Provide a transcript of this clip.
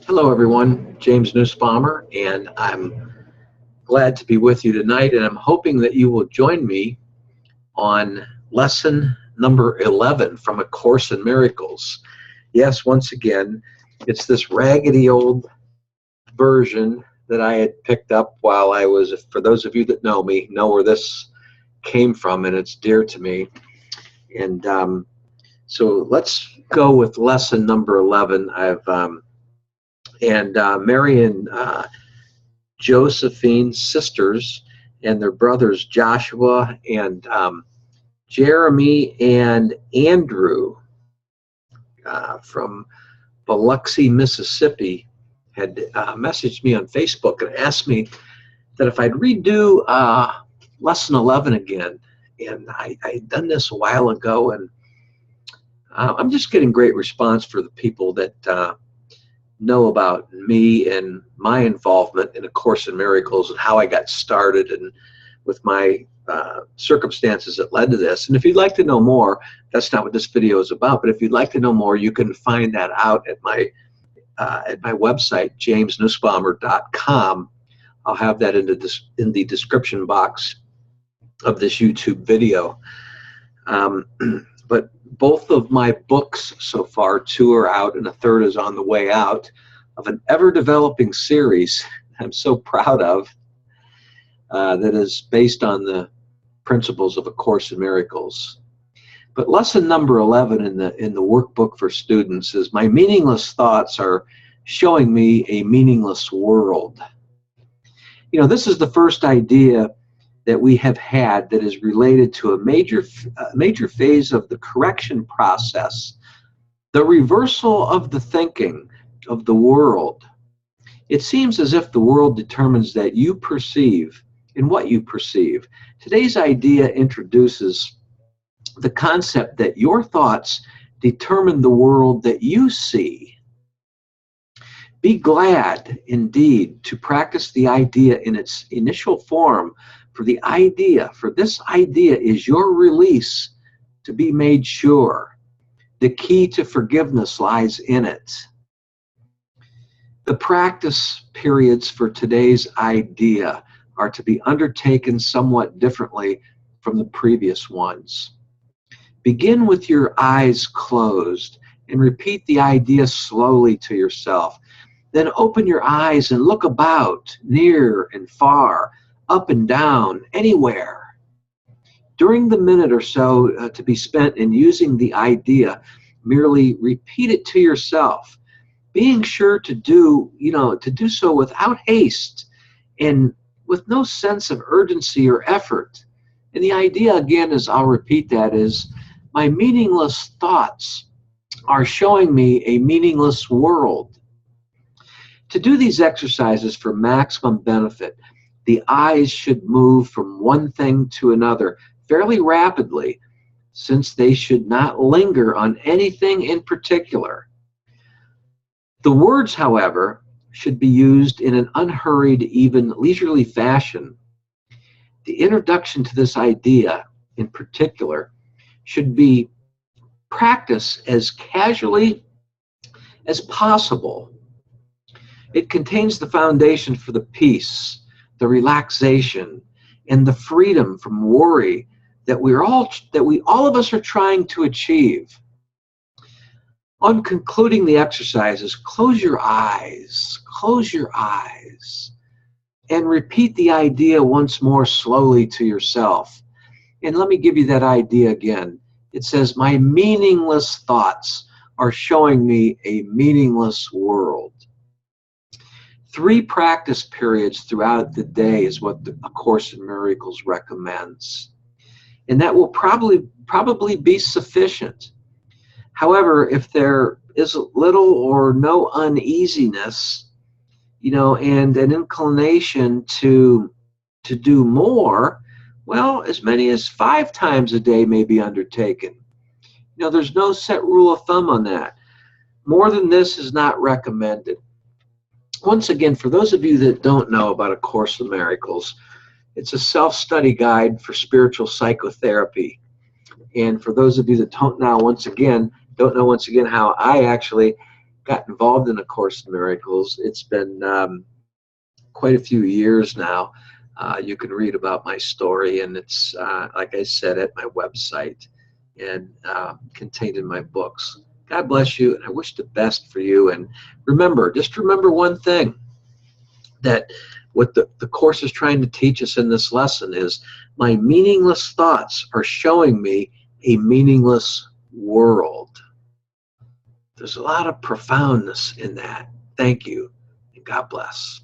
Hello everyone, James Nussbaumer, and I'm glad to be with you tonight, and I'm hoping that you will join me on lesson number 11 from A Course in Miracles. Yes, once again, it's this raggedy old version that I had picked up while I was, for those of you that know me, know where this came from, and it's dear to me. And so let's go with lesson number 11. Mary and Josephine's sisters and their brothers Joshua and Jeremy and Andrew from Biloxi, Mississippi had messaged me on Facebook and asked me that if I'd redo lesson 11 again. And I'd done this a while ago, and I'm just getting great response for the people that know about me and my involvement in A Course in Miracles and how I got started and with my circumstances that led to this. And if you'd like to know more, that's not what this video is about, but if you'd like to know more, you can find that out at my website, jamesnussbaumer.com. I'll have that in the description box of this YouTube video. But both of my books so far, 2 are out and a third is on the way out, of an ever-developing series I'm so proud of that is based on the principles of A Course in Miracles. But lesson number 11 in the workbook for students is my meaningless thoughts are showing me a meaningless world. You know, this is the first idea that we have had that is related to a major phase of the correction process, the reversal of the thinking of the world. It seems as if the world determines that you perceive and what you perceive. Today's idea introduces the concept that your thoughts determine the world that you see. Be glad indeed to practice the idea in its initial form. For this idea is your release to be made sure. The key to forgiveness lies in it. The practice periods for today's idea are to be undertaken somewhat differently from the previous ones. Begin with your eyes closed and repeat the idea slowly to yourself. Then open your eyes and look about, near and far, up and down, anywhere. During the minute or so to be spent in using the idea, merely repeat it to yourself, being sure to do so without haste and with no sense of urgency or effort. And the idea, again, as I'll repeat that, is my meaningless thoughts are showing me a meaningless world. To do these exercises for maximum benefit, the eyes should move from one thing to another fairly rapidly, since they should not linger on anything in particular. The words, however, should be used in an unhurried, even leisurely fashion. The introduction to this idea, in particular, should be practiced as casually as possible. It contains the foundation for the peace, the relaxation, and the freedom from worry that all of us are trying to achieve. On concluding the exercises, close your eyes, and repeat the idea once more slowly to yourself. And let me give you that idea again. It says, my meaningless thoughts are showing me a meaningless world. 3 practice periods throughout the day is what A Course in Miracles recommends. And that will probably be sufficient. However, if there is little or no uneasiness, and an inclination to do more, well, as many as 5 times a day may be undertaken. There's no set rule of thumb on that. More than this is not recommended. Once again, for those of you that don't know about A Course in Miracles, it's a self-study guide for spiritual psychotherapy. And for those of you that don't know, once again, how I actually got involved in A Course in Miracles. It's been quite a few years now. You can read about my story, and it's, like I said, at my website and contained in my books. God bless you, and I wish the best for you. And remember, just remember one thing, that what the Course is trying to teach us in this lesson is my meaningless thoughts are showing me a meaningless world. There's a lot of profoundness in that. Thank you, and God bless.